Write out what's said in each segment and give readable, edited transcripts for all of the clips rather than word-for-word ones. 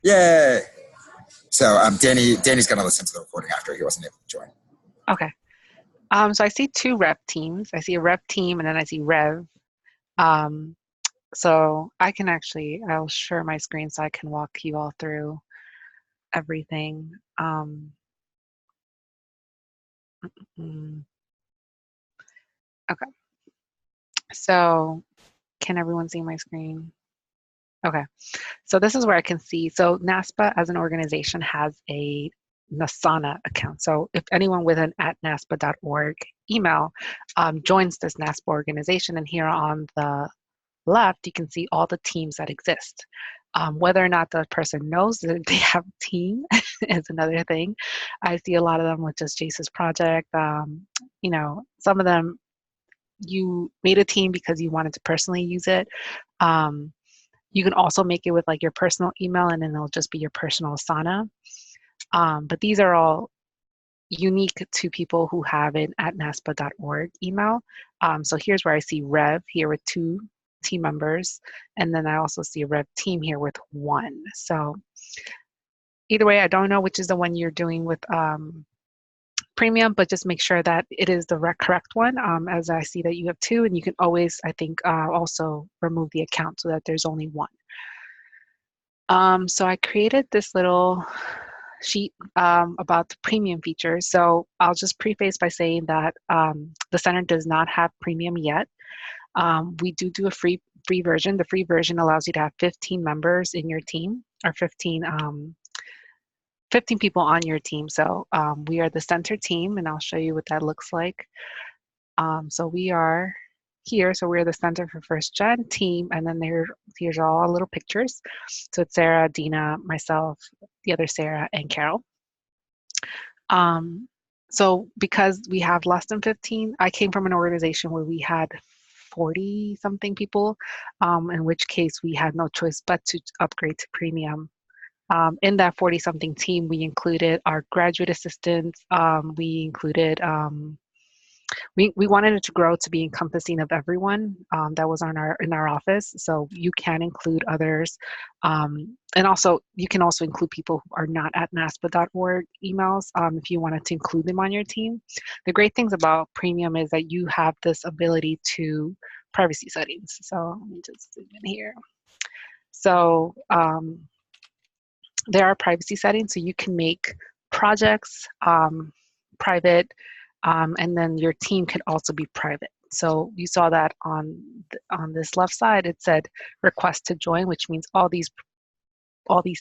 Yay! So Danny's going to listen to the recording after he wasn't able to join. Okay. So I see two REV teams. I see a REV team and then I see REV. So I'll share my screen so I can walk you all through everything. Okay. So can everyone see my screen? Okay. So this is where I can see. So NASPA as an organization has a Asana account. So if anyone with an @naspa.org email joins this NASPA organization, and here on the left, you can see all the teams that exist. Whether or not the person knows that they have a team is another thing. I see a lot of them with just Jace's project. Some of them you made a team because you wanted to personally use it. You can also make it with like your personal email and then it'll just be your personal Asana. But these are all unique to people who have an @naspa.org email. So here's where I see REV here with 2 team members. And then I also see a REV team here with 1. So either way, I don't know which is the one you're doing with premium, but just make sure that it is the correct one, as I see that you have 2, and you can always, I think, also remove the account so that there's only 1. So I created this little sheet about the premium features. So I'll just preface by saying that the center does not have premium yet. We do a free version. The free version allows you to have 15 members in your team, or 15 people on your team. So we are the center team, and I'll show you what that looks like. So we are here. So we're the Center for First Gen team, and then here's all little pictures. So it's Sarah, Dina, myself, the other Sarah, and Carol. So because we have less than 15, I came from an organization where we had 40 something people, in which case we had no choice but to upgrade to premium. In that 40 something team, we included our graduate assistants. We included, we wanted it to grow to be encompassing of everyone that was in our office. So you can include others. And also, you can also include people who are not at NASPA.org emails if you wanted to include them on your team. The great things about premium is that you have this ability to privacy settings. So let me just zoom in here. So there are privacy settings, so you can make projects private, and then your team can also be private. So you saw that on this left side, it said request to join, which means all these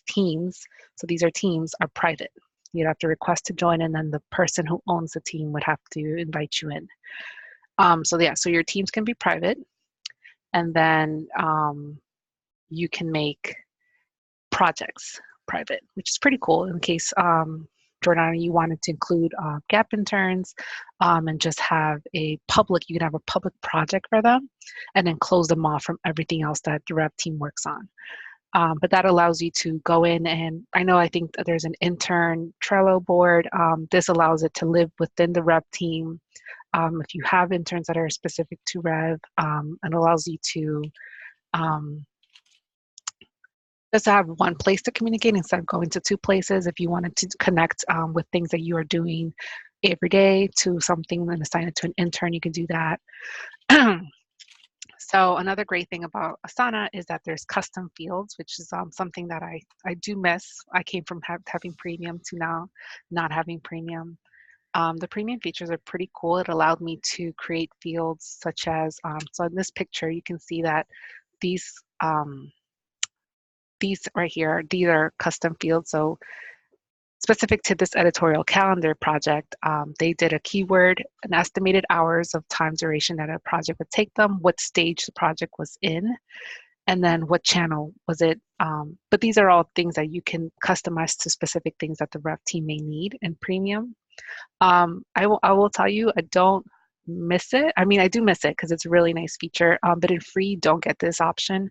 teams, so these are teams, are private. You'd have to request to join, and then the person who owns the team would have to invite you in. So your teams can be private, and then you can make projects private, which is pretty cool in case Jordana, you wanted to include gap interns and just have you can have a public project for them and then close them off from everything else that the REV team works on. But that allows you to go in, and I think that there's an intern Trello board. This allows it to live within the REV team. If you have interns that are specific to REV, it allows you to just have one place to communicate instead of going to 2 places. If you wanted to connect with things that you are doing every day to something and assign it to an intern, you can do that. So another great thing about Asana is that there's custom fields, which is something that I do miss. I came from having premium to now not having premium. The premium features are pretty cool. It allowed me to create fields such as, so in this picture, you can see that these right here, these are custom fields. So specific to this editorial calendar project, they did a keyword, an estimated hours of time duration that a project would take them, what stage the project was in, and then what channel was it. But these are all things that you can customize to specific things that the REV team may need in premium. I will tell you, I don't miss it. I mean, I do miss it because it's a really nice feature, but in free, you don't get this option.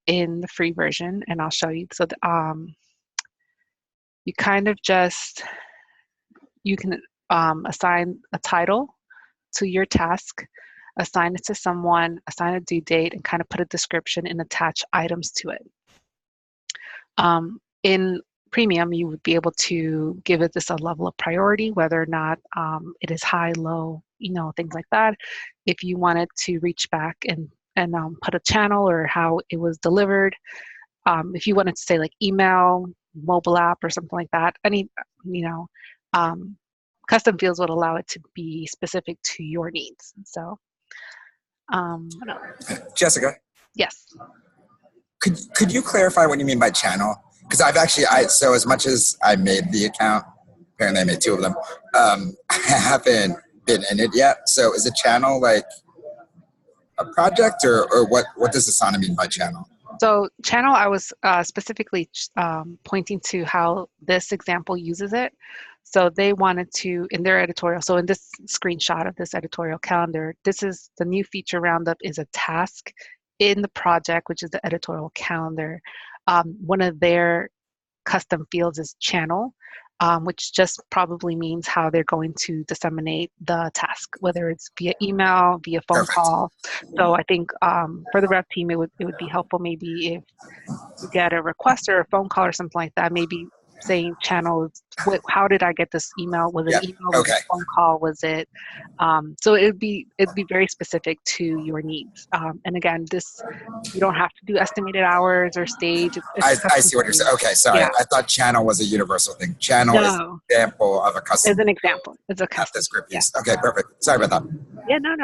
In the free version, and I'll show you. So you kind of you can assign a title to your task, assign it to someone, assign a due date, and kind of put a description and attach items to it. In Premium, you would be able to give it this a level of priority, whether or not it is high, low, things like that. If you wanted to reach back and put a channel or how it was delivered, if you wanted to say like email, mobile app, or something like that, um, custom fields would allow it to be specific to your needs. So, what else? Jessica, Yes. could you clarify what you mean by channel? Because so as much as I made the account, apparently I made 2 of them. I haven't been in it yet. So is a channel like a project, or what does Asana mean by channel? So channel, I was specifically pointing to how this example uses it. So they wanted to, in their editorial, so in this screenshot of this editorial calendar, this is the new feature roundup is a task in the project, which is the editorial calendar. One of their custom fields is channel, which just probably means how they're going to disseminate the task, whether it's via email, via phone Perfect. call. So I think for the rep team, it would be helpful maybe if you get a request or a phone call or something like that, maybe saying channel, how did I get this email? Was it Yeah. an email? Was it Okay. a phone call? Was it, so it'd be very specific to your needs. And again, you don't have to do estimated hours or stage. It's I custom see what you're saying. stage. Okay, sorry. Yeah. I thought channel was a universal thing. Channel is an No, example of a as custom an field example, it's a that custom. this group Yeah. used. Okay, perfect. Sorry about that. Yeah, no.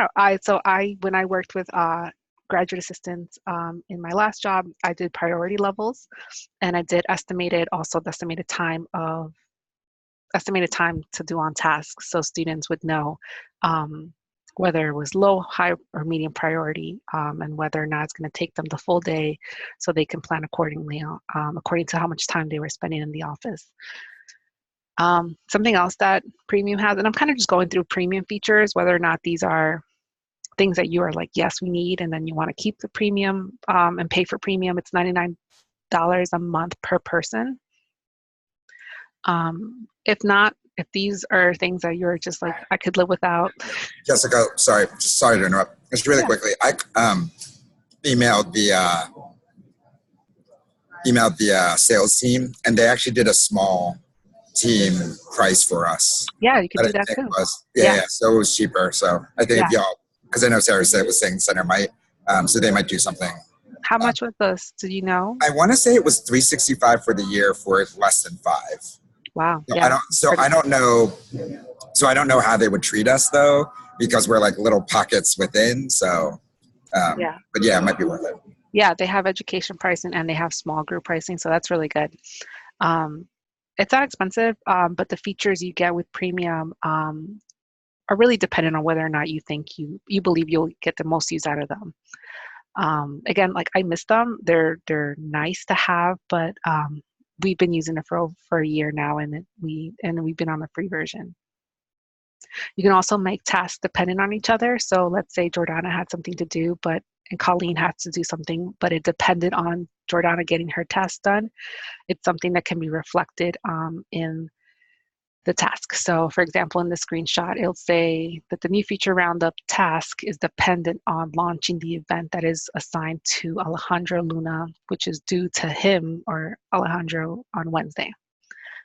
When I worked with graduate assistants in my last job, I did priority levels, and I did also the estimated time to do on tasks, so students would know um, whether it was low, high, or medium priority, and whether or not it's going to take them the full day, so they can plan accordingly, according to how much time they were spending in the office. Something else that Premium has, and I'm kind of just going through Premium features, whether or not these are things that you are like, yes, we need, and then you want to keep the Premium and pay for Premium. It's $99 a month per person. If not, if these are things that you're just like, I could live without. Jessica, sorry to interrupt. Just really Yeah. quickly, I emailed the sales team, and they actually did a small team price for us. Yeah, you could I do didn't that think it too. was. Yeah. Yeah. So it was cheaper. So I think Yeah. if y'all, because I know Sarah said it was saying Center might, so they might do something. How much was this? Do you know? I want to say it was $365 for the year for less than 5. Wow. So Yeah. I don't know. So I don't know how they would treat us though, because we're like little pockets within. So, Yeah. but yeah, it might be worth it. Yeah. They have education pricing and they have small group pricing. So that's really good. Um, it's not expensive, but the features you get with Premium are really dependent on whether or not you think you believe you'll get the most use out of them. Again, like I miss them. They're nice to have, but we've been using it for a year now, and we've been on the free version. You can also make tasks dependent on each other. So let's say Jordana had something to do, and Colleen had to do something, but it depended on Jordana getting her task done. It's something that can be reflected in the task. So for example, in the screenshot, it'll say that the new feature roundup task is dependent on launching the event that is assigned to Alejandro Luna, which is due to him or Alejandro on Wednesday.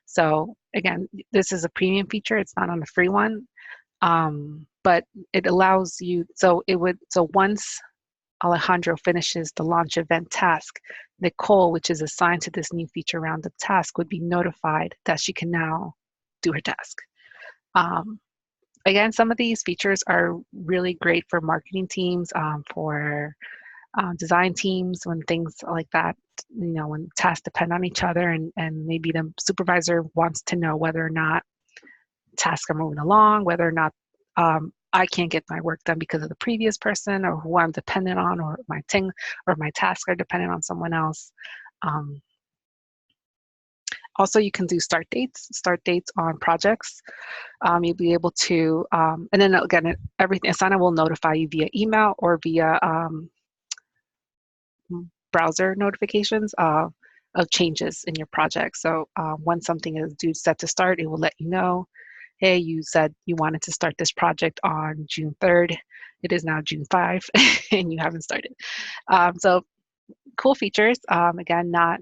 So again, this is a premium feature. It's not on the free one, but it allows you, so once Alejandro finishes the launch event task, Nicole, which is assigned to this new feature roundup task, would be notified that she can now do her task. Again, some of these features are really great for marketing teams, for design teams, when things like that, when tasks depend on each other, and maybe the supervisor wants to know whether or not tasks are moving along, whether or not I can't get my work done because of the previous person, or who I'm dependent on, or my tasks are dependent on someone else. Also, you can do start dates on projects. You'll be able to, and then again, everything, Asana will notify you via email or via browser notifications of changes in your project. So when something is set to start, it will let you know, hey, you said you wanted to start this project on June 3rd. It is now June 5 and you haven't started. So cool features. Again, not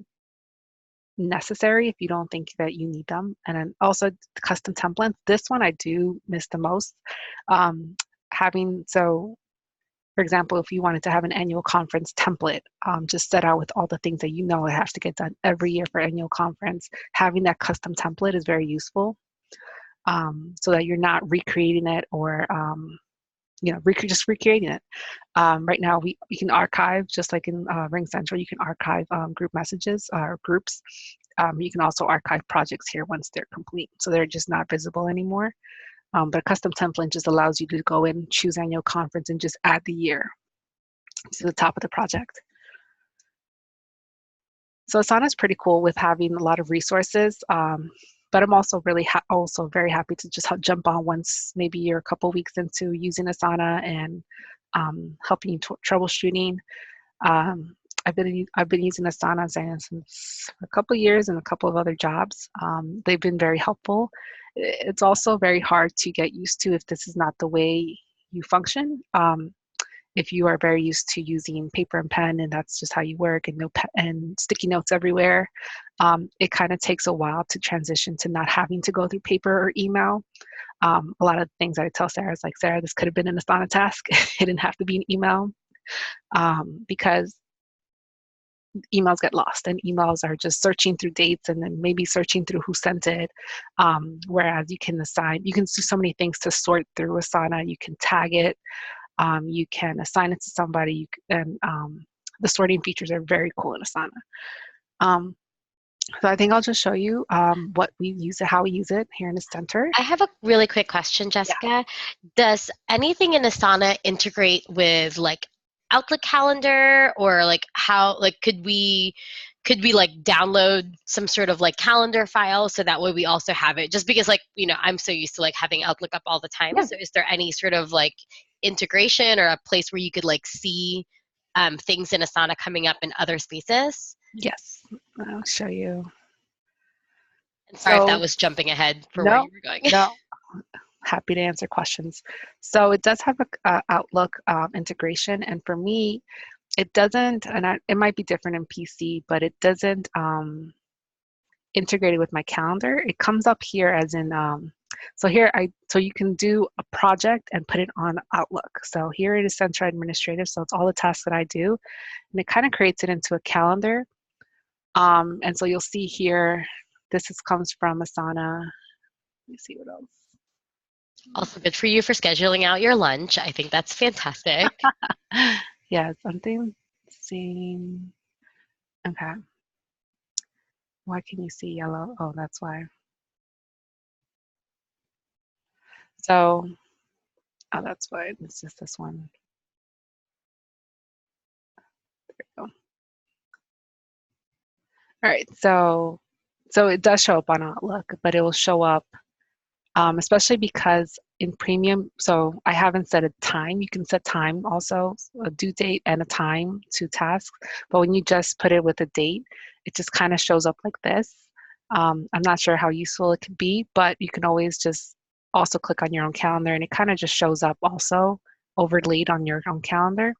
necessary if you don't think that you need them. And then also the custom templates. This one I do miss the most. For example, if you wanted to have an annual conference template, just set out with all the things that you know it has to get done every year for annual conference, having that custom template is very useful, so that you're not recreating it or just recreating it. Right now, we can archive, just like in Ring Central, you can archive group messages or groups. You can also archive projects here once they're complete, so they're just not visible anymore. But a custom template just allows you to go in, choose annual conference, and just add the year to the top of the project. So Asana is pretty cool with having a lot of resources, but I'm also really also very happy to just jump on once maybe you're a couple weeks into using Asana and helping you troubleshooting. I've been using Asana since a couple years and a couple of other jobs. They've been very helpful. It's also very hard to get used to if this is not the way you function. If you are very used to using paper and pen and that's just how you work and and sticky notes everywhere, it kind of takes a while to transition to not having to go through paper or email. A lot of things that I tell Sarah is like, Sarah, this could have been an Asana task. It didn't have to be an email, because emails get lost and emails are just searching through dates and then maybe searching through who sent it. Whereas you can do so many things to sort through Asana. You can tag it, you can assign it to somebody, and the sorting features are very cool in Asana. So I think I'll just show you what we use it, how we use it here in the center. I have a really quick question, Jessica. Yeah. Does anything in Asana integrate with like Outlook calendar, or like how, like could we like download some sort of like calendar file so that way we also have it? Just because, like, you know, I'm so used to like having Outlook up all the time. Yeah. So is there any sort of like integration or a place where you could like see things in Asana coming up in other spaces? Yes, I'll show you. Sorry if that was jumping ahead for where you were going. No, happy to answer questions. So it does have a Outlook integration, and for me, it doesn't, and it might be different in PC, but it doesn't integrate it with my calendar. It comes up here as in, so you can do a project and put it on Outlook. So here it is Central Administrative, so it's all the tasks that I do, and it kind of creates it into a calendar. And so you'll see here, comes from Asana. Let me see what else. Also good for you for scheduling out your lunch. I think that's fantastic. Yeah, something seen. Okay. Why can you see yellow? Oh, that's why. So, oh, that's why. It's just this one. There we go. All right, so it does show up on Outlook, but it will show up, especially because in Premium, so I haven't set a time. You can set time also, a due date and a time to tasks. But when you just put it with a date, it just kind of shows up like this. I'm not sure how useful it could be, but you can always just also click on your own calendar and it kind of just shows up also overlaid on your own calendar.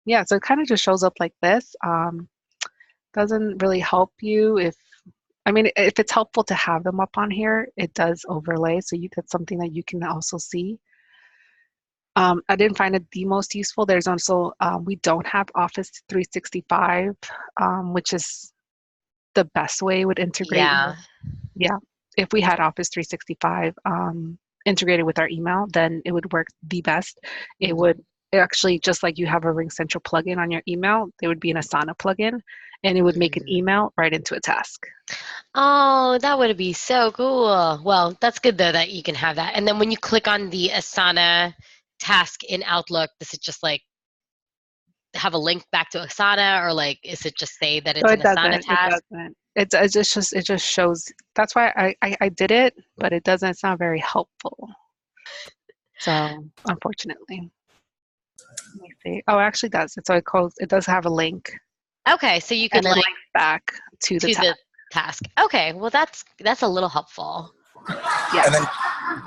Yeah, so it kind of just shows up like this. Doesn't really help you if it's helpful to have them up on here, it does overlay, so that's something that you can also see. I didn't find it the most useful. There's also, we don't have Office 365, which is the best way it would integrate. Yeah, if we had Office 365 integrated with our email, then it would work the best. It would actually, just like you have a Ring Central plugin on your email, there would be an Asana plugin, and it would make an email right into a task. Oh, that would be so cool. Well, that's good though that you can have that. And then when you click on the Asana task in Outlook, does it just like have a link back to Asana, or like is it just say that it's an Asana task? It doesn't. It just shows. That's why I did it, but it doesn't. It's not very helpful. So unfortunately. Let me see. Oh, it actually does. It does have a link. Okay, so you could link back to the task. Okay, well that's a little helpful. Yeah. And then,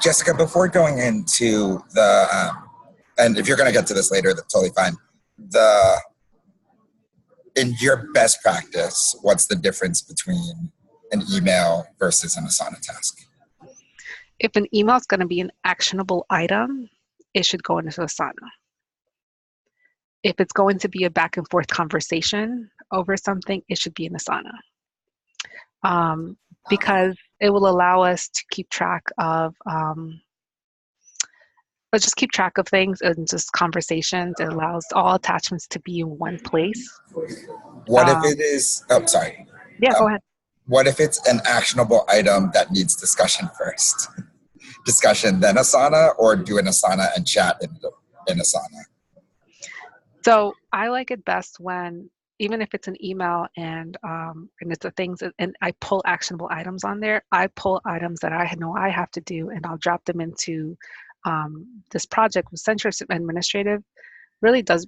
Jessica, before going into the, and if you're going to get to this later, that's totally fine. in your best practice, what's the difference between an email versus an Asana task? If an email is going to be an actionable item, it should go into Asana. If it's going to be a back and forth conversation over something, it should be in Asana. Because it will allow us to keep track of, but just keep track of things and just conversations. It allows all attachments to be in one place. What if it is, oh, sorry. Yeah, go ahead. What if it's an actionable item that needs discussion first? Discussion, then Asana, or do an Asana and chat in Asana? So I like it best when, even if it's an email and it's the things, and I pull actionable items on there, I pull items that I know I have to do, and I'll drop them into this project with Central Administrative. Really does,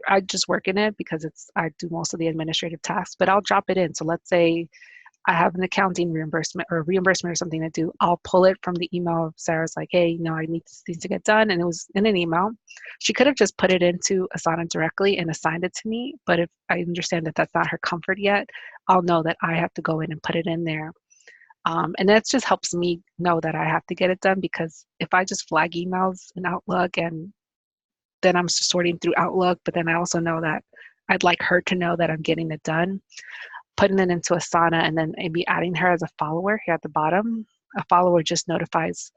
I just work in it because I do most of the administrative tasks, but I'll drop it in. So let's say I have an accounting reimbursement or something to do. I'll pull it from the email. Sarah's like, hey, I need these to get done. And it was in an email. She could have just put it into Asana directly and assigned it to me. But if I understand that that's not her comfort yet, I'll know that I have to go in and put it in there. And that just helps me know that I have to get it done, because if I just flag emails in Outlook and then I'm sorting through Outlook, but then I also know that I'd like her to know that I'm getting it done. Putting it into Asana and then maybe adding her as a follower here at the bottom. A follower just notifies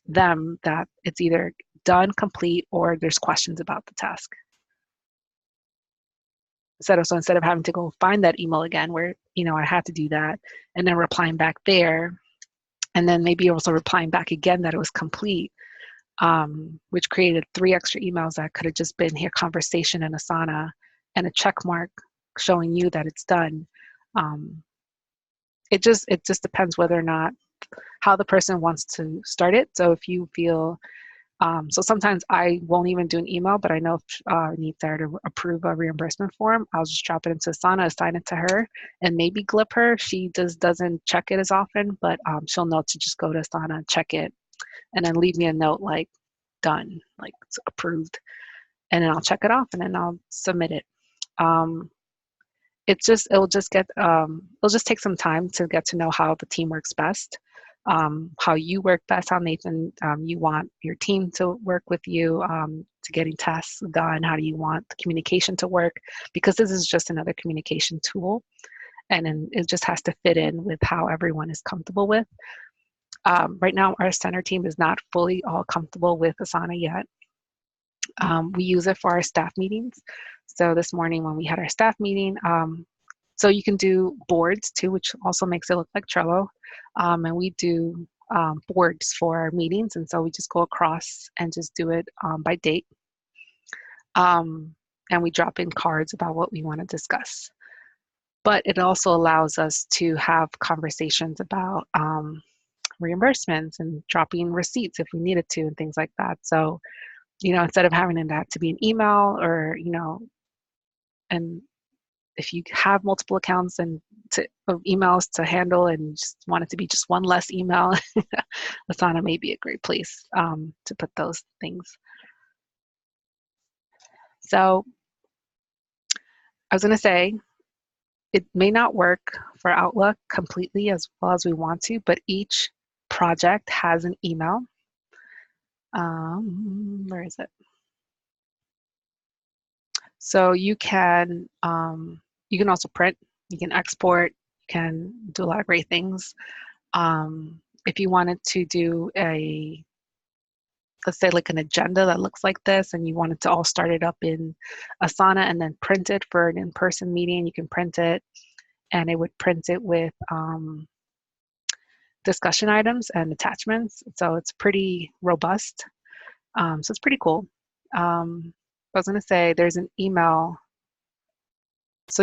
them that it's either done, complete, or there's questions about the task. So instead of having to go find that email again where, I had to do that, and then replying back there, and then maybe also replying back again that it was complete, which created 3 extra emails that could have just been here, conversation in Asana, and a check mark showing you that it's done. It just depends whether or not how the person wants to start it. So if you feel, so sometimes I won't even do an email, but I know if I need Sarah to approve a reimbursement form, I'll just drop it into Asana, assign it to her, and maybe glip her. She just doesn't check it as often, but she'll know to just go to Asana, check it, and then leave me a note like done, like it's approved, and then I'll check it off and then I'll submit it. It'll just take some time to get to know how the team works best, how you work best, how Nathan, you want your team to work with you, to getting tasks done. How do you want the communication to work? Because this is just another communication tool, and then it just has to fit in with how everyone is comfortable with. Right now, our center team is not fully all comfortable with Asana yet. We use it for our staff meetings. So this morning when we had our staff meeting, so you can do boards too, which also makes it look like Trello. And we do boards for our meetings. And so we just go across and just do it by date. And we drop in cards about what we want to discuss. But it also allows us to have conversations about reimbursements and dropping receipts if we needed to and things like that. So, instead of having that to be an email or, and if you have multiple accounts and of emails to handle and just want it to be just one less email, Asana may be a great place to put those things. So I was going to say, it may not work for Outlook completely as well as we want to, but each project has an email. Where is it? So you can also print, you can export, you can do a lot of great things. If you wanted to do let's say like an agenda that looks like this, and you wanted to all start it up in Asana and then print it for an in-person meeting, you can print it, and it would print it with discussion items and attachments. So it's pretty robust. So it's pretty cool. I was going to say there's an email. So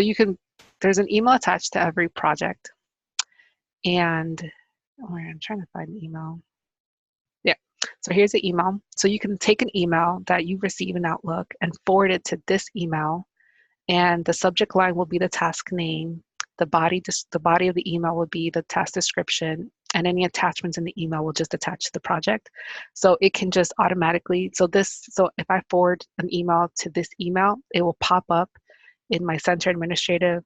there's an email attached to every project. And I'm trying to find the email. Yeah. So here's the email. So you can take an email that you receive in Outlook and forward it to this email. And the subject line will be the task name. The body of the email will be the task description, and any attachments in the email will just attach to the project. So it can just automatically, so if I forward an email to this email, it will pop up in my center administrative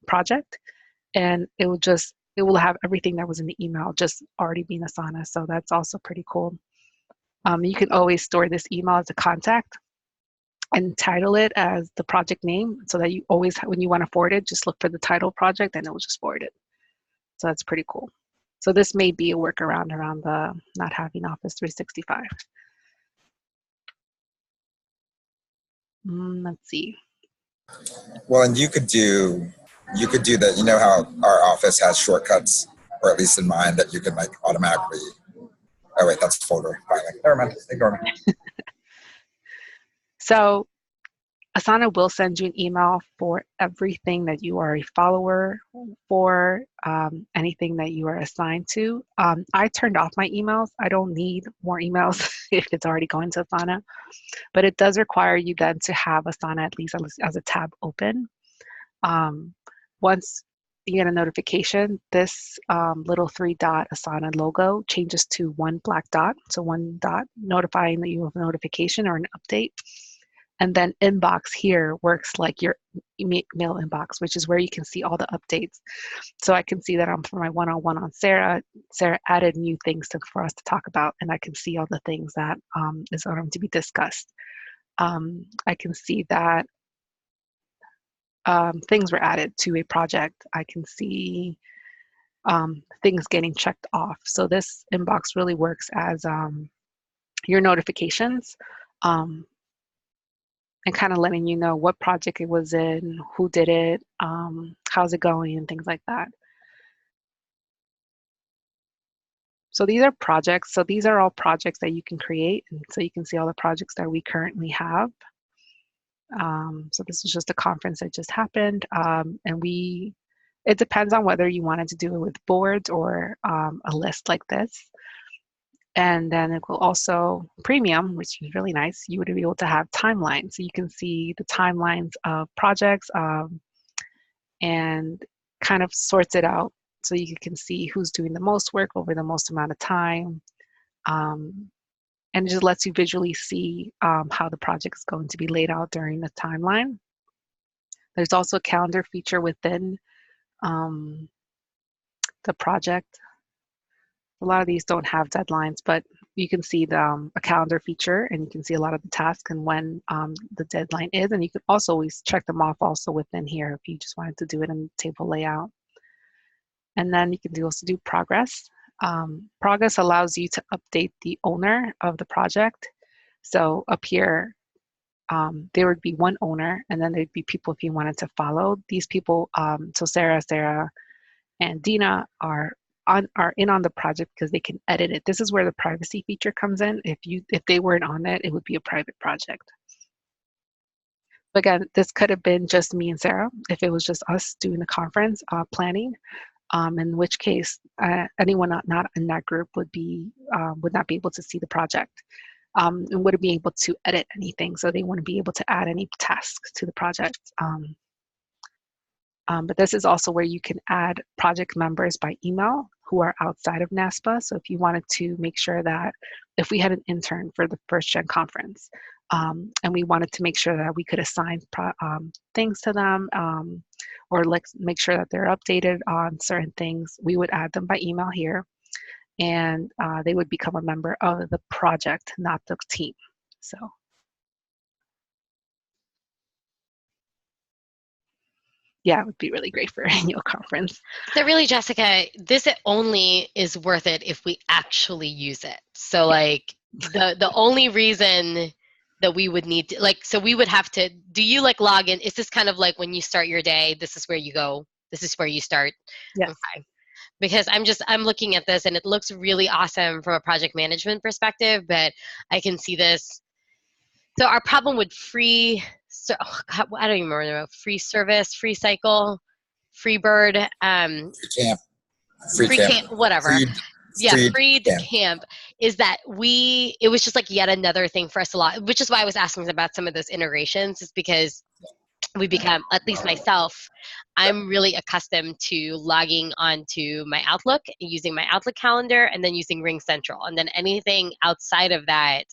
project, and it will have everything that was in the email just already being Asana. So that's also pretty cool. You can always store this email as a contact and title it as the project name, so that you always, when you want to forward it, just look for the title project and it will just forward it. So that's pretty cool. So this may be a workaround around the not having Office 365. Let's see. Well, and you could do that. You know how our office has shortcuts, or at least in mine, that you can like automatically. Oh wait, that's folder filing. Never mind. Ignore me. So Asana will send you an email for everything that you are a follower for, anything that you are assigned to. I turned off my emails. I don't need more emails if it's already going to Asana, but it does require you then to have Asana at least as a tab open. Once you get a notification, this little 3-dot Asana logo changes to one black dot. So one dot notifying that you have a notification or an update. And then inbox here works like your email inbox, which is where you can see all the updates. So I can see that I'm for my one-on-one on Sarah. Sarah added new things for us to talk about, and I can see all the things that is going to be discussed. I can see that things were added to a project. I can see things getting checked off. So this inbox really works as your notifications. And kind of letting you know what project it was in, who did it, how's it going, and things like that. So these are projects. So these are all projects that you can create. And so you can see all the projects that we currently have. So this is just a conference that just happened. And it depends on whether you wanted to do it with boards or a list like this. And then it will also, premium, which is really nice, you would be able to have timelines. So you can see the timelines of projects and kind of sorts it out. So you can see who's doing the most work over the most amount of time. And it just lets you visually see how the project is going to be laid out during the timeline. There's also a calendar feature within the project. A lot of these don't have deadlines, but you can see a calendar feature, and you can see a lot of the tasks and when the deadline is. And you can also always check them off also within here if you just wanted to do it in the table layout. And then you can also do progress. Progress allows you to update the owner of the project. So up here, there would be one owner, and then there'd be people if you wanted to follow these people. So Sarah, and Dina are in on the project because they can edit it. This is where the privacy feature comes in. If they weren't on it would be a private project. But again, this could have been just me and Sarah if it was just us doing the conference planning. In which case, anyone not in that group would not be able to see the project and wouldn't be able to edit anything. So they wouldn't be able to add any tasks to the project. But this is also where you can add project members by email who are outside of NASPA. So if you wanted to make sure that if we had an intern for the first gen conference and we wanted to make sure that we could assign things to them or make sure that they're updated on certain things, we would add them by email here, and they would become a member of the project, not the team. So. Yeah, it would be really great for annual conference. So really, Jessica, this only is worth it if we actually use it. So like the only reason that we would need to, like, so we would have to, do you like log in? Is this kind of like when you start your day, this is where you go, this is where you start? Yes. Okay. Because I'm looking at this and it looks really awesome from a project management perspective, but I can see this. So our problem with I don't even remember, free service, free cycle, free bird, Free camp, whatever. Freed camp. camp is that it was just like yet another thing for us a lot, which is why I was asking about some of those integrations, is because we become, at least myself, I'm really accustomed to logging onto my Outlook, using my Outlook calendar, and then using Ring Central. And then anything outside of that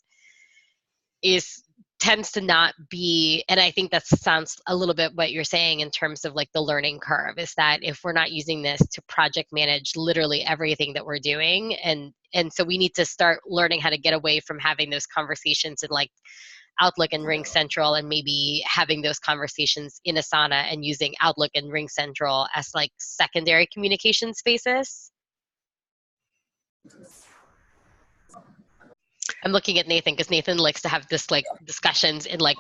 is tends to not be, and I think that sounds a little bit what you're saying in terms of like the learning curve, is that if we're not using this to project manage literally everything that we're doing, and so we need to start learning how to get away from having those conversations in like Outlook and Ring Central, and maybe having those conversations in Asana and using Outlook and Ring Central as like secondary communication spaces. I'm looking at Nathan because Nathan likes to have this like discussions in like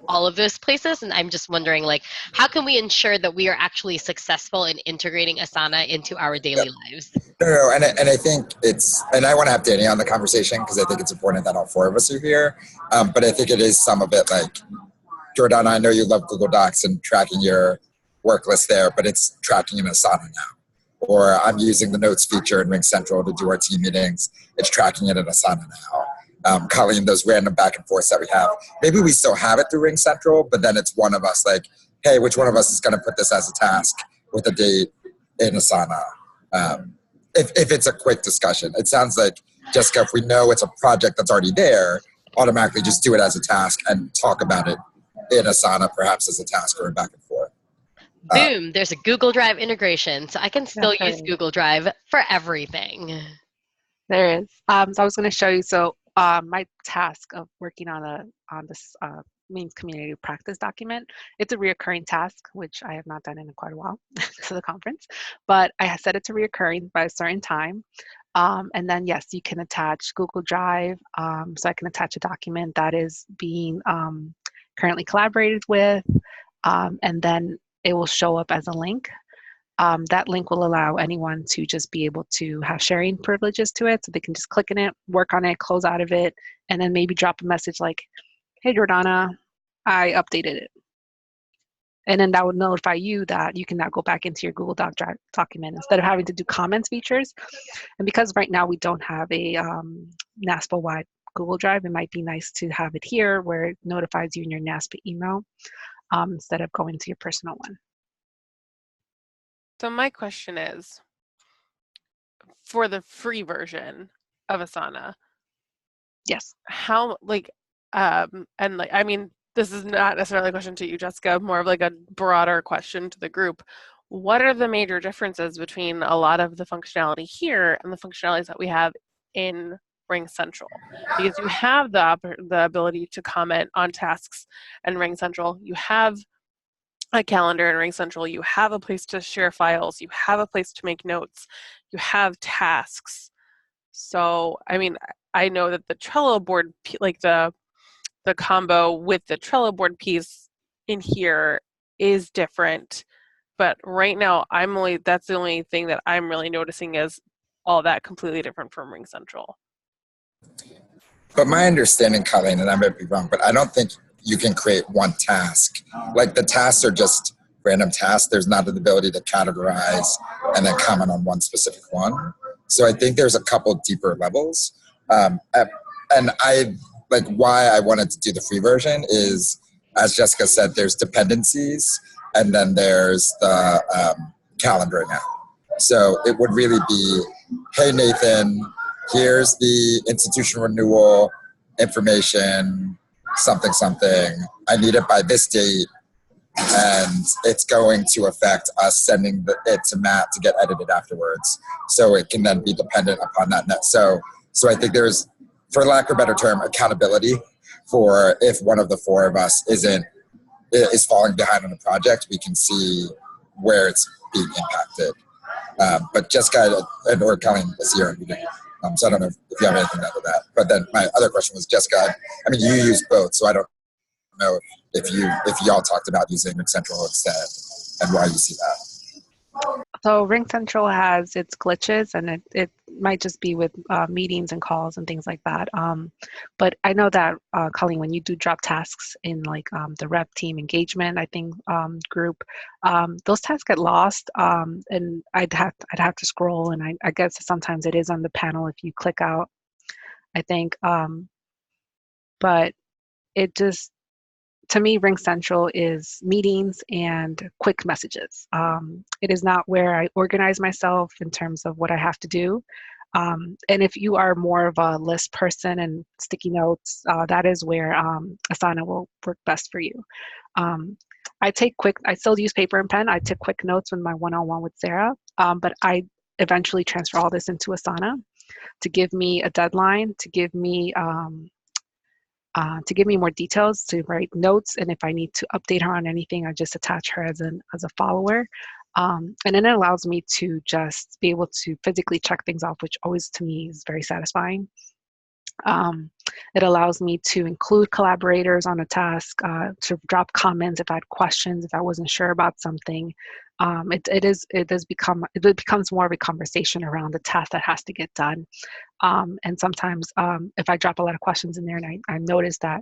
all of those places, and I'm just wondering like how can we ensure that we are actually successful in integrating Asana into our daily lives? No, and I think and I want to have Danny on the conversation because I think it's important that all four of us are here. But I think it is some of it like, Jordan, I know you love Google Docs and tracking your work list there, but it's tracking in Asana now. Or I'm using the notes feature in Ring Central to do our team meetings. It's tracking it in Asana now. Colleen, those random back and forths that we have. Maybe we still have it through Ring Central, but then it's one of us like, hey, which one of us is going to put this as a task with a date in Asana? If it's a quick discussion. It sounds like, Jessica, if we know it's a project that's already there, automatically just do it as a task and talk about it in Asana, perhaps as a task or a back and forth. Boom, there's a Google Drive integration, so I can still use Google Drive for everything. There is. So I was going to show you. So my task of working on this means community practice document. It's a reoccurring task, which I have not done in quite a while to the conference, but I set it to reoccurring by a certain time. And then yes, you can attach Google Drive. So I can attach a document that is being currently collaborated with, and then it will show up as a link. That link will allow anyone to just be able to have sharing privileges to it. So they can just click in it, work on it, close out of it, and then maybe drop a message like, hey, Jordana, I updated it. And then that would notify you that you can now go back into your Google document instead of having to do comments features. And because right now we don't have a NASPA-wide Google Drive, it might be nice to have it here where it notifies you in your NASPA email instead of going to your personal one. So my question is, for the free version of Asana, yes, how and like, I mean, this is not necessarily a question to you, Jessica, more of like a broader question to the group. What are the major differences between a lot of the functionality here and the functionalities that we have in Ring Central? Because you have the ability to comment on tasks in Ring Central. You have a calendar in Ring Central, you have a place to share files, you have a place to make notes, you have tasks. So, I mean, I know that the Trello board, like the combo with the Trello board piece in here is different, but right now that's the only thing that I'm really noticing is all that completely different from Ring Central. But my understanding, Colleen, and I might be wrong, but I don't think you can create one task. Like the tasks are just random tasks. There's not an ability to categorize and then comment on one specific one. So I think there's a couple deeper levels. And I like why I wanted to do the free version is, as Jessica said, there's dependencies and then there's the calendaring app. So it would really be, hey, Nathan, here's the institution renewal information, something. I need it by this date, and it's going to affect us sending it to Matt to get edited afterwards. So it can then be dependent upon that net. So I think there's, for lack of a better term, accountability for if one of the four of us is falling behind on a project, we can see where it's being impacted. But Jessica or Colleen is here. So I don't know if you have anything to add to that. But then my other question was, Jessica, I mean, you use both, so I don't know if y'all talked about using Ring Central instead and why you see that. So Ring Central has its glitches, and it might just be with meetings and calls and things like that. But I know that, Colleen, when you do drop tasks in like the REV team engagement, I think group, those tasks get lost, and I'd have to scroll, and I guess sometimes it is on the panel if you click out, I think. But it just, to me, Ring Central is meetings and quick messages. It is not where I organize myself in terms of what I have to do. And if you are more of a list person and sticky notes, that is where Asana will work best for you. I still use paper and pen. I took quick notes with my one-on-one with Sarah, but I eventually transfer all this into Asana to give me a deadline, to give me more details, to write notes, and if I need to update her on anything, I just attach her as a follower. And then it allows me to just be able to physically check things off, which always to me is very satisfying. It allows me to include collaborators on a task, to drop comments if I had questions, if I wasn't sure about something. It becomes more of a conversation around the task that has to get done. And sometimes if I drop a lot of questions in there and I notice that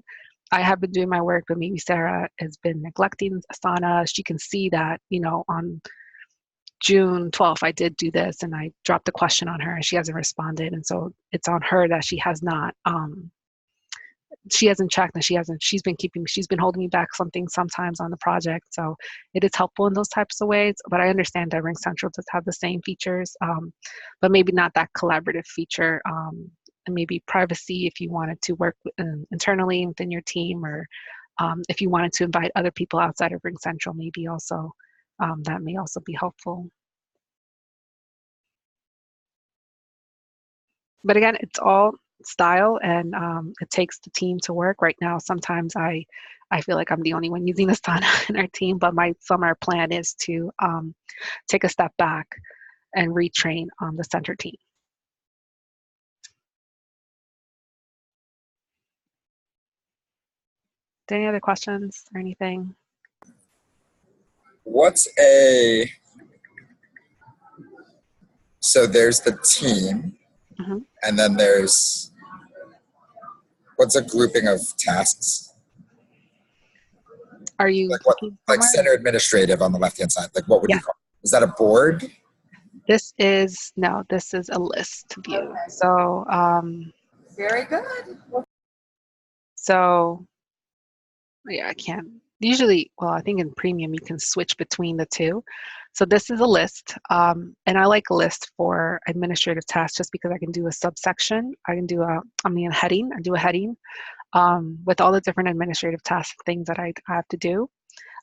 I have been doing my work, but maybe Sarah has been neglecting Asana, she can see that, on June 12th, I did do this and I dropped a question on her and she hasn't responded. And so it's on her that she hasn't checked and she's been holding me back sometimes on the project. So it is helpful in those types of ways, but I understand that Ring Central does have the same features, but maybe not that collaborative feature, and maybe privacy if you wanted to work internally within your team, or if you wanted to invite other people outside of Ring Central, maybe also that may also be helpful. But again, it's all style, and it takes the team to work. Right now, sometimes I feel like I'm the only one using Asana in our team, but my summer plan is to take a step back and retrain the center team. Any other questions or anything? So there's the team, Mm-hmm. and then what's a grouping of tasks? Are you looking Like somewhere? center administrative on the left-hand side? Like what would Yeah. you call it? Is that a board? This is a list view. So Very good. so yeah, I can't usually, well, I think in premium you can switch between the two. So this is a list, and I like a list for administrative tasks just because I can do a subsection. I can do a heading. I do a heading with all the different administrative tasks, things that I have to do,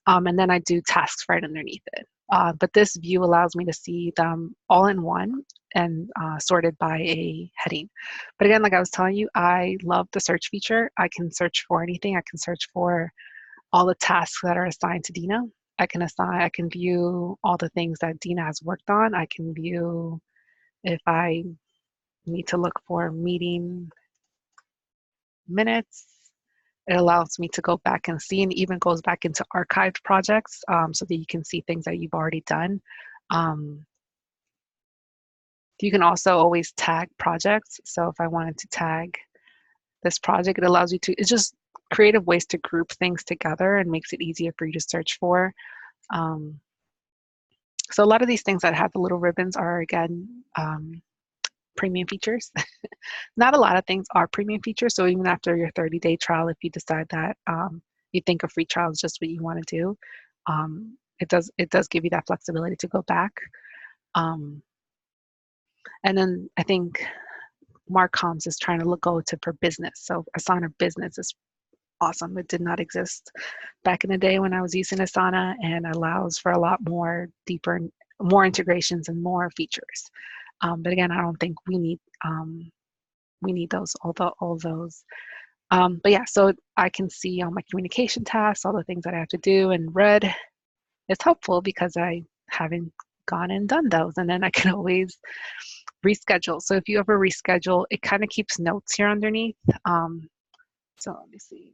and then I do tasks right underneath it. But this view allows me to see them all in one and sorted by a heading. But again, like I was telling you, I love the search feature. I can search for anything. I can search for all the tasks that are assigned to Dina. I can view all the things that Dina has worked on. I can view if I need to look for meeting minutes. It allows me to go back and see, and even goes back into archived projects, so that you can see things that you've already done. You can also always tag projects. So if I wanted to tag this project, it allows you to, it's just creative ways to group things together and makes it easier for you to search for. So a lot of these things that have the little ribbons are, again, premium features. Not a lot of things are premium features. So even after your 30-day trial, if you decide that you think a free trial is just what you want to do, it does give you that flexibility to go back. And then I think Mark Combs is trying to go to for business. So Asana Business is awesome. It did not exist back in the day when I was using Asana, and allows for a lot more deeper, more integrations and more features. But again, I don't think we need those, all those. But yeah, so I can see all my communication tasks, all the things that I have to do, and red is helpful because I haven't gone and done those, and then I can always reschedule. So if you ever reschedule, it kind of keeps notes here underneath. So let me see.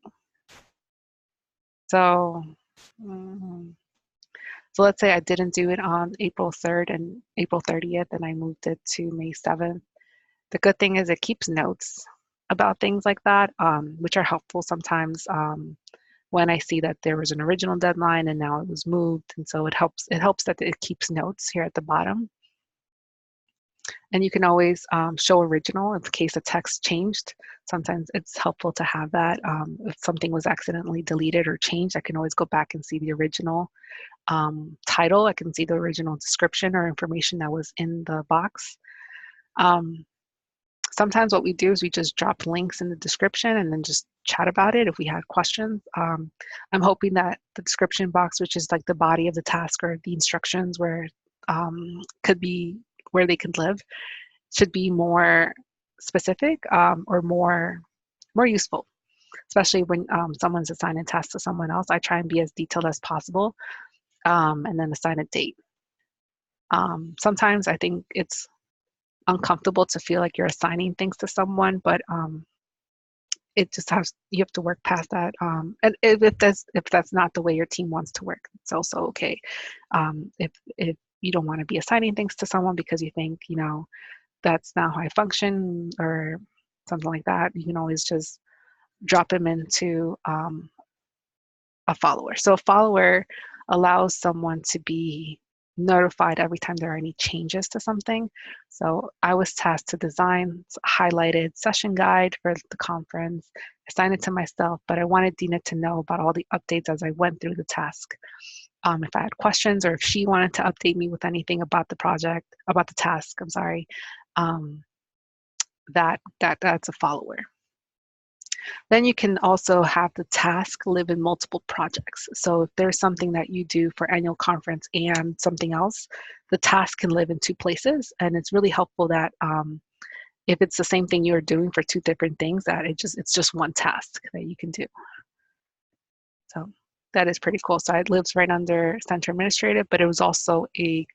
So, so let's say I didn't do it on April 3rd and April 30th, and I moved it to May 7th. The good thing is it keeps notes about things like that, which are helpful sometimes when I see that there was an original deadline and now it was moved. And so it helps that it keeps notes here at the bottom. And you can always show original in case the text changed. Sometimes it's helpful to have that. If something was accidentally deleted or changed, I can always go back and see the original title. I can see the original description or information that was in the box. sometimes what we do is we just drop links in the description and then just chat about it if we had questions. I'm hoping that the description box, which is like the body of the task or the instructions where could be where they could live, should be more specific or more useful, especially when someone's assigning tasks to someone else. I try and be as detailed as possible and then assign a date. Sometimes I think it's uncomfortable to feel like you're assigning things to someone, but it just you have to work past that. And if that's not the way your team wants to work, it's also okay. If you don't want to be assigning things to someone because you think, that's not how I function or something like that, you can always just drop them into a follower. So a follower allows someone to be notified every time there are any changes to something. So I was tasked to design a highlighted session guide for the conference, assign it to myself, but I wanted Dina to know about all the updates as I went through the task. If I had questions or if she wanted to update me with anything about the project, about the task, I'm sorry, that's a follower. Then you can also have the task live in multiple projects. So if there's something that you do for annual conference and something else, the task can live in two places. And it's really helpful that if it's the same thing you're doing for two different things, that it's just one task that you can do. So that is pretty cool. So it lives right under Center Administrative, but it was also in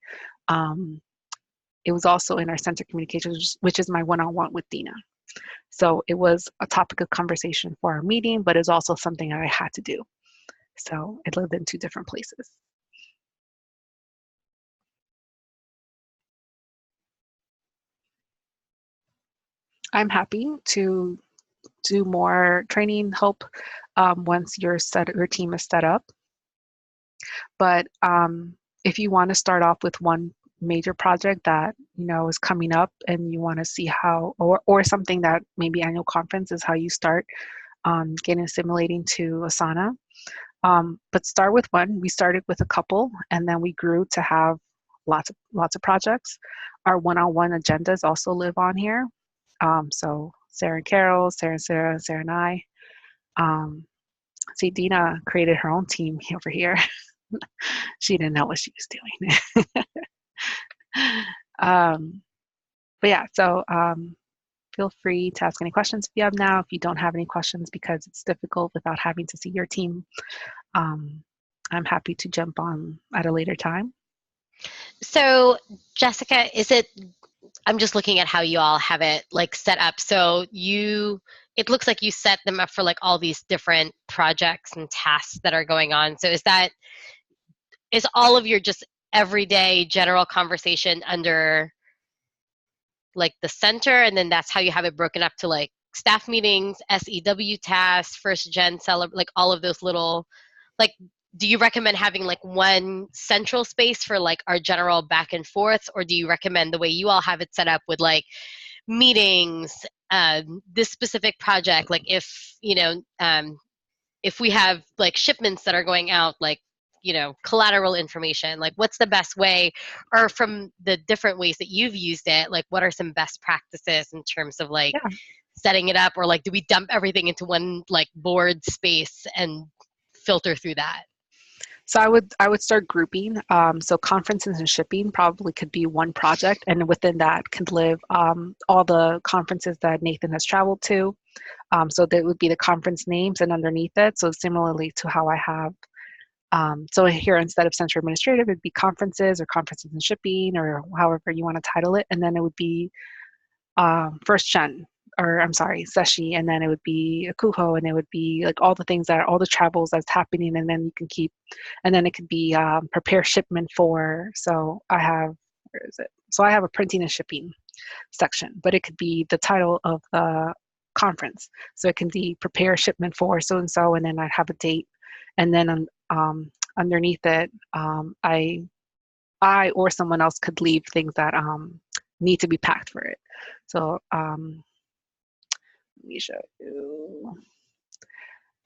our Center Communications, which is my one-on-one with Dina. So it was a topic of conversation for our meeting, but it's also something that I had to do. So it lived in two different places. I'm happy to do more training help once your team is set up. But if you want to start off with one major project that is coming up and you want to see how, or something that maybe annual conference is how you start getting assimilating to Asana. But start with one. We started with a couple and then we grew to have lots of projects. Our one-on-one agendas also live on here. So Sarah and Carol, Sarah and Sarah, Sarah and I. See, Dina created her own team over here. She didn't know what she was doing. But yeah, so feel free to ask any questions if you have now. If you don't have any questions because it's difficult without having to see your team, I'm happy to jump on at a later time. So Jessica, I'm just looking at how you all have it like set up. So it looks like you set them up for like all these different projects and tasks that are going on. So is all of your just everyday general conversation under like the center, and then that's how you have it broken up to like staff meetings, SEW tasks, first gen like all of those little, like, do you recommend having like one central space for like our general back and forths, or do you recommend the way you all have it set up with like meetings, this specific project, like if if we have like shipments that are going out, like collateral information, like what's the best way, or from the different ways that you've used it, like what are some best practices in terms of like setting it up, or like do we dump everything into one like board space and filter through that? So I would start grouping. So conferences and shipping probably could be one project, and within that could live all the conferences that Nathan has traveled to. So that would be the conference names, and underneath it, so similarly to how I have, so here instead of Center Administrative, it'd be conferences or conferences and shipping, or however you want to title it, and then it would be first gen, or I'm sorry, Seshi, and then it would be Akuho, and it would be like all the things that are all the travels that's happening, and then you can keep, and then it could be prepare shipment for. So I have, where is it? So I have a printing and shipping section, but it could be the title of the conference. So it can be prepare shipment for so and so, and then I have a date, and then underneath it, I or someone else could leave things that need to be packed for it. So let me show you.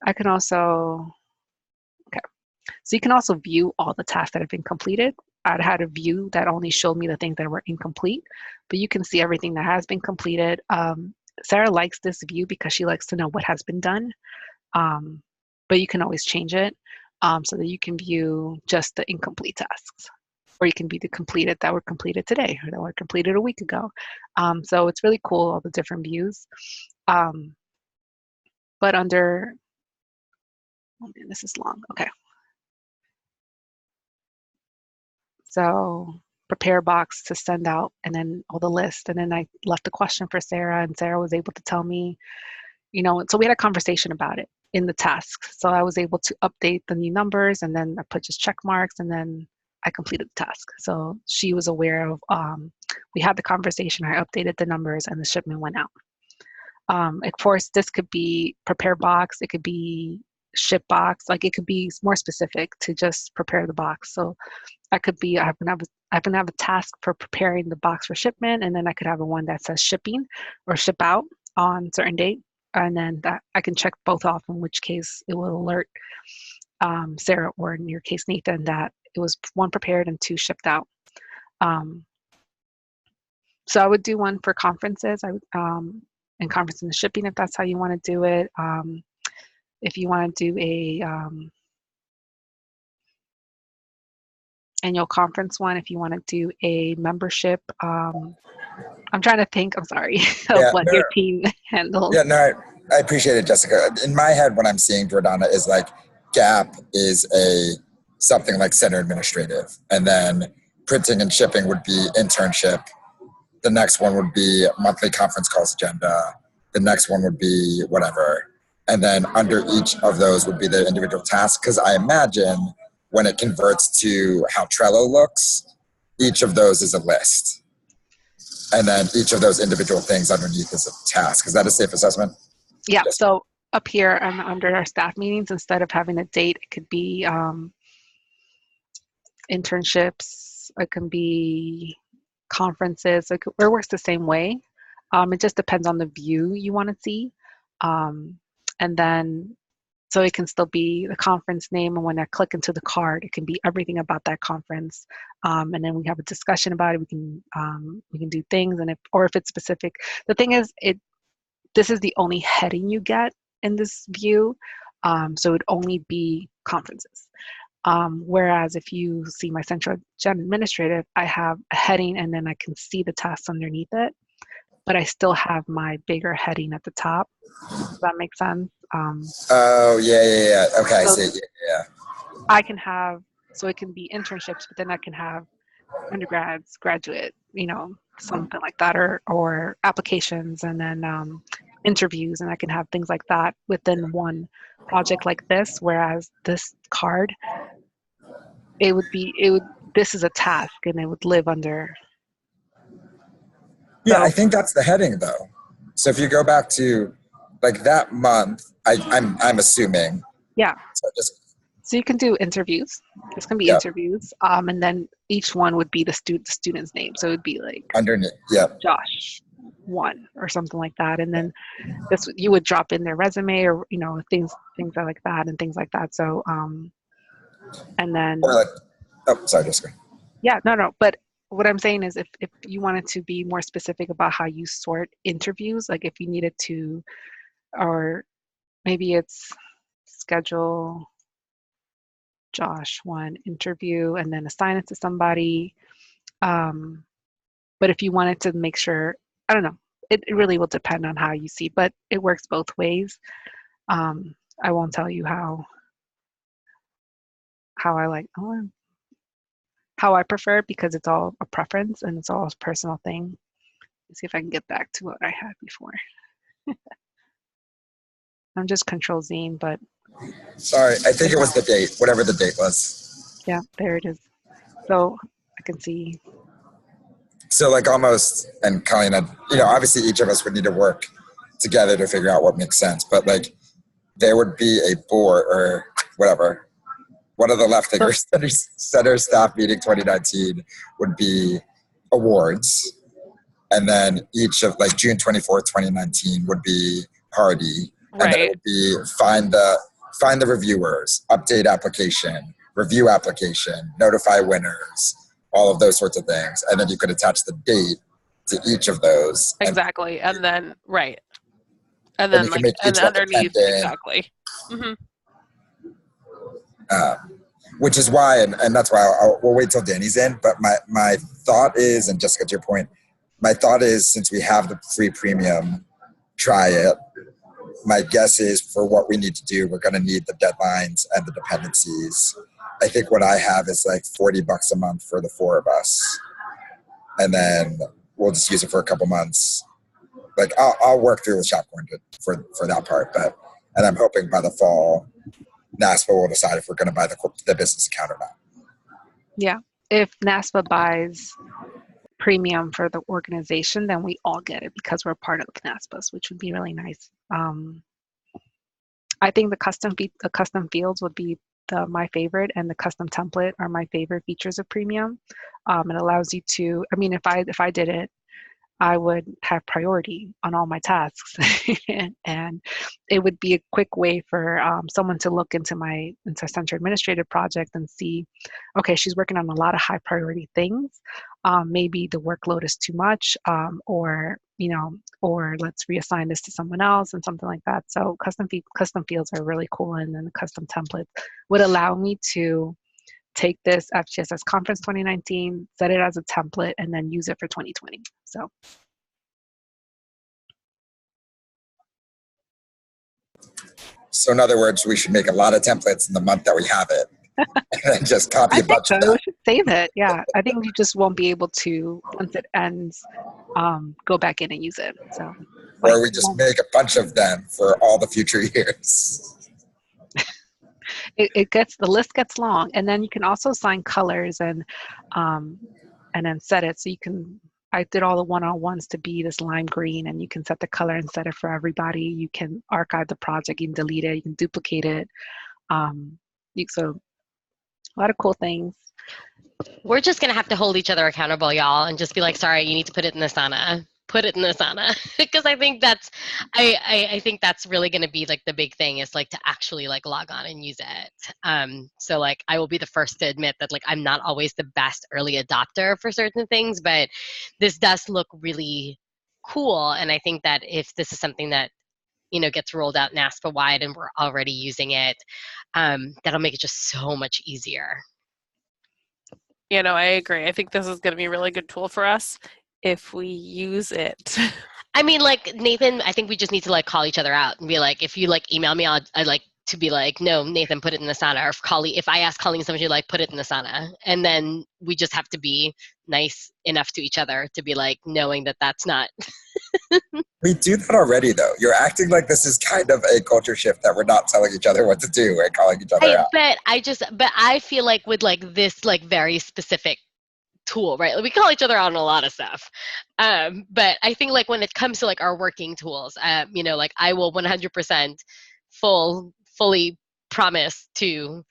I can also, okay. So you can also view all the tasks that have been completed. I'd had a view that only showed me the things that were incomplete, but you can see everything that has been completed. Sarah likes this view because she likes to know what has been done, but you can always change it so that you can view just the incomplete tasks, or you can view the completed that were completed today or that were completed a week ago. So it's really cool, all the different views. But under, oh man, this is long. Okay. So prepare box to send out, and then all the list. And then I left a question for Sarah, and Sarah was able to tell me, so we had a conversation about it in the task. So I was able to update the new numbers, and then I put just check marks, and then I completed the task. So she was aware of, we had the conversation, I updated the numbers, and the shipment went out. Of course, this could be prepare box, it could be ship box, like it could be more specific to just prepare the box. So I could be, I can have a task for preparing the box for shipment, and then I could have a one that says shipping or ship out on certain date. And then that I can check both off, in which case it will alert Sarah, or in your case, Nathan, that it was 1 prepared and 2 shipped out. So I would do one for conferences, and conference and shipping, if that's how you want to do it. If you want to do a annual conference one, if you want to do a membership, I'm trying to think, I'm sorry, of what your team handles. Yeah, no, I appreciate it, Jessica. In my head, what I'm seeing, Jordana, is like GAP is something like center administrative, and then printing and shipping would be internship. The next one would be monthly conference calls agenda. The next one would be whatever. And then under each of those would be the individual tasks. Because I imagine when it converts to how Trello looks, each of those is a list. And then each of those individual things underneath is a task. Is that a safe assessment? Yeah, so up here and under our staff meetings, instead of having a date, it could be internships, it can be conferences, it works the same way. It just depends on the view you want to see. And then, so it can still be the conference name, and when I click into the card, it can be everything about that conference. And then we have a discussion about it. We can do things, and if it's specific. The thing is, this is the only heading you get in this view, so it would only be conferences. Whereas if you see my central gen administrative, I have a heading, and then I can see the tasks underneath it, but I still have my bigger heading at the top. Does that make sense? Oh, yeah. Okay, I see. Yeah. I can have, so it can be internships, but then I can have undergrads, graduate, something like that, or applications, and then interviews, and I can have things like that within one project like this. Whereas this card, this is a task, and it would live under. Yeah, I think that's the heading though. So if you go back to like that month, I'm assuming. Yeah. So you can do interviews. This can be interviews, and then each one would be the student's name. So it would be like underneath, Josh 1 or something like that, and then this you would drop in their resume, or things like that, and things like that. So and then. Sorry, Jessica. Yeah, no. But what I'm saying is, if you wanted to be more specific about how you sort interviews, like if you needed to, or maybe it's schedule Josh 1 interview and then assign it to somebody. But if you wanted to make sure, I don't know, it really will depend on how you see, but it works both ways. I won't tell you how I prefer it, because it's all a preference and it's all a personal thing. Let's see if I can get back to what I had before. I'm just Control Z, but. Sorry, I think it was the date, whatever the date was. Yeah, there it is. So I can see. So like almost, and Colleen, obviously each of us would need to work together to figure out what makes sense, but like there would be a board or whatever. One of the left fingers center staff meeting 2019 would be awards. And then each of like June 24th, 2019 would be party. Right. And then it would be find the reviewers, update application, review application, notify winners, all of those sorts of things. And then you could attach the date to each of those. Exactly. And then, right. And And then you can like, make and each one underneath, dependent. exactly. Mm-hmm. Which is why, and that's why we'll wait till Danny's in. But my thought is, and Jessica, to your point, my thought is, since we have the free premium, try it. My guess is for what we need to do, we're going to need the deadlines and the dependencies. I think what I have is like $40 a month for the 4 of us. And then we'll just use it for a couple months. Like I'll work through with Shopcorn for that part, and I'm hoping by the fall, NASPA will decide if we're going to buy the business account or not. Yeah. If NASPA buys premium for the organization, then we all get it because we're part of NASPA's, which would be really nice. I think the custom fields would be my favorite, and the custom template are my favorite features of premium. It allows you to, I mean, if I did it, I would have priority on all my tasks, and it would be a quick way for someone to look into my center administrative project and see, okay, she's working on a lot of high priority things. Maybe the workload is too much, or let's reassign this to someone else and something like that. So custom fields are really cool, and then the custom templates would allow me to take this FGSS Conference 2019, set it as a template, and then use it for 2020. So in other words, we should make a lot of templates in the month that we have it, and then just copy I a bunch think of so. We them. should save it. Yeah, I think you just won't be able to, once it ends, go back in and use it. So, Or we just make a bunch of them for all the future years. the list gets long, and then you can also assign colors and then set it. So you can. I did all the one-on-ones to be this lime green, and you can set the color and set it for everybody. You can archive the project, you can delete it, you can duplicate it. So a lot of cool things. We're just going to have to hold each other accountable, y'all, and just be like, sorry, you need to put it in Asana. Put it in Asana. Because I think I think that's really going to be like the big thing, is like to actually like log on and use it. So like I will be the first to admit that like I'm not always the best early adopter for certain things, but this does look really cool. And I think that if this is something that gets rolled out NASPA wide and we're already using it, that'll make it just so much easier. I agree. I think this is going to be a really good tool for us if we use it. I mean, like Nathan, I think we just need to like call each other out and be like, if you like email me, I'd like to be like, no, Nathan, put it in Asana. Or if I ask Colleen something, like, put it in Asana. And then we just have to be nice enough to each other to be like, knowing that that's not. We do that already, though. You're acting like this is kind of a culture shift that we're not telling each other what to do and calling each other out. But I feel like with like this like very specific tool, right? Like, we call each other out on a lot of stuff. But I think like when it comes to like our working tools, like I will 100% fully promise to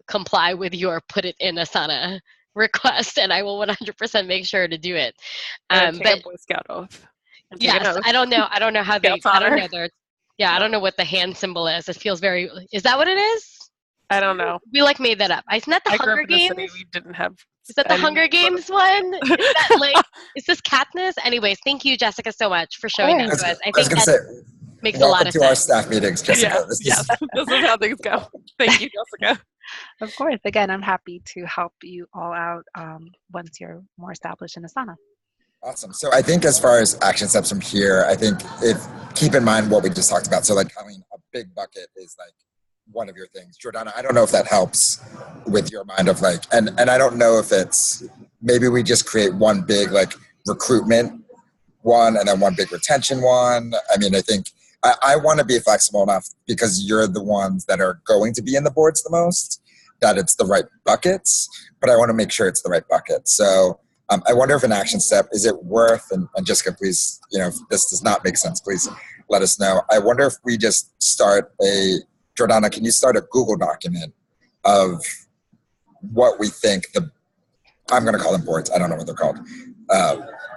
comply with your put it in Asana request, and I will 100% make sure to do it. Take But a Boy Scout oath. yes, I don't know how they. Scout's honor. I don't know. I don't know what the hand symbol is. It feels very. Is that what it is? I don't know. We like made that up. Isn't that the I grew Hunger up in a city Games? we didn't have. Is that the Hunger Games one? Is that like? Is this Katniss? Anyways, thank you, Jessica, so much for showing that to us. I think that makes a lot of sense. Welcome to our staff meetings, Jessica. Yes, this is how things go. Thank you, Jessica. Of course. Again, I'm happy to help you all out once you're more established in Asana. Awesome. So I think as far as action steps from here, I think keep in mind what we just talked about. So like, I mean, a big bucket is like one of your things. Jordana, I don't know if that helps with your mind of like, and I don't know if it's, maybe we just create one big like recruitment one and then one big retention one. I mean, I think I want to be flexible enough, because you're the ones that are going to be in the boards the most, that it's the right buckets, but I want to make sure it's the right bucket. So I wonder if an action step, is it worth, and Jessica, please, if this does not make sense, please let us know. I wonder if we just start Jordana, can you start a Google document of what we think I'm going to call them boards. I don't know what they're called.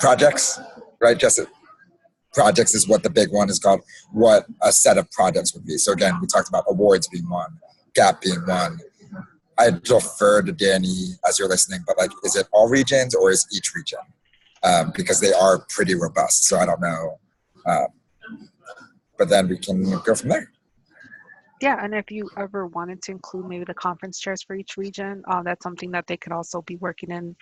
Projects, right, Jessica? Projects is what the big one is called, what a set of projects would be. So again, we talked about awards being one, GAP being one. I defer to Danny as you're listening, but like, is it all regions or is each region? Because they are pretty robust, so I don't know. But then we can go from there. Yeah, and if you ever wanted to include maybe the conference chairs for each region, that's something that they could also be working in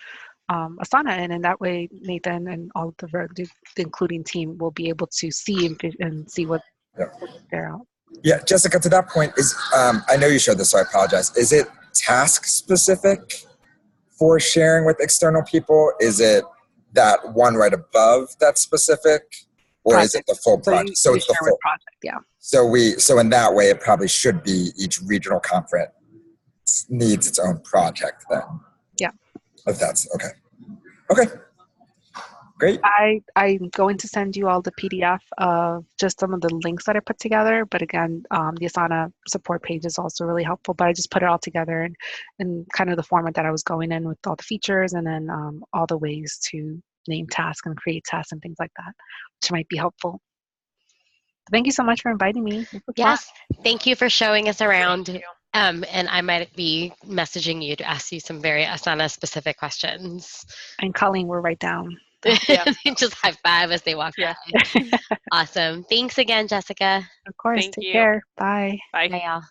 Asana in, and that way Nathan and all of the including team will be able to see and see what they're out. Yeah, Jessica, to that point, is I know you showed this, so I apologize. Is it task specific for sharing with external people? Is it that one right above that's specific, or is it the full project? So it's the full project, yeah. So in that way, it probably should be each regional conference needs its own project then. Yeah. If that's okay. Okay. Great. I'm going to send you all the PDF of just some of the links that I put together. But again, the Asana support page is also really helpful. But I just put it all together in kind of the format that I was going in with all the features and then all the ways to name tasks and create tasks and things like that, which might be helpful. Thank you so much for inviting me. Yes, thank you for showing us around. And I might be messaging you to ask you some very Asana specific questions. And Colleen, we're right down. Just high five as they walk by. Awesome. Thanks again, Jessica. Of course. Thank Take you. care. Bye. Bye. Bye, y'all.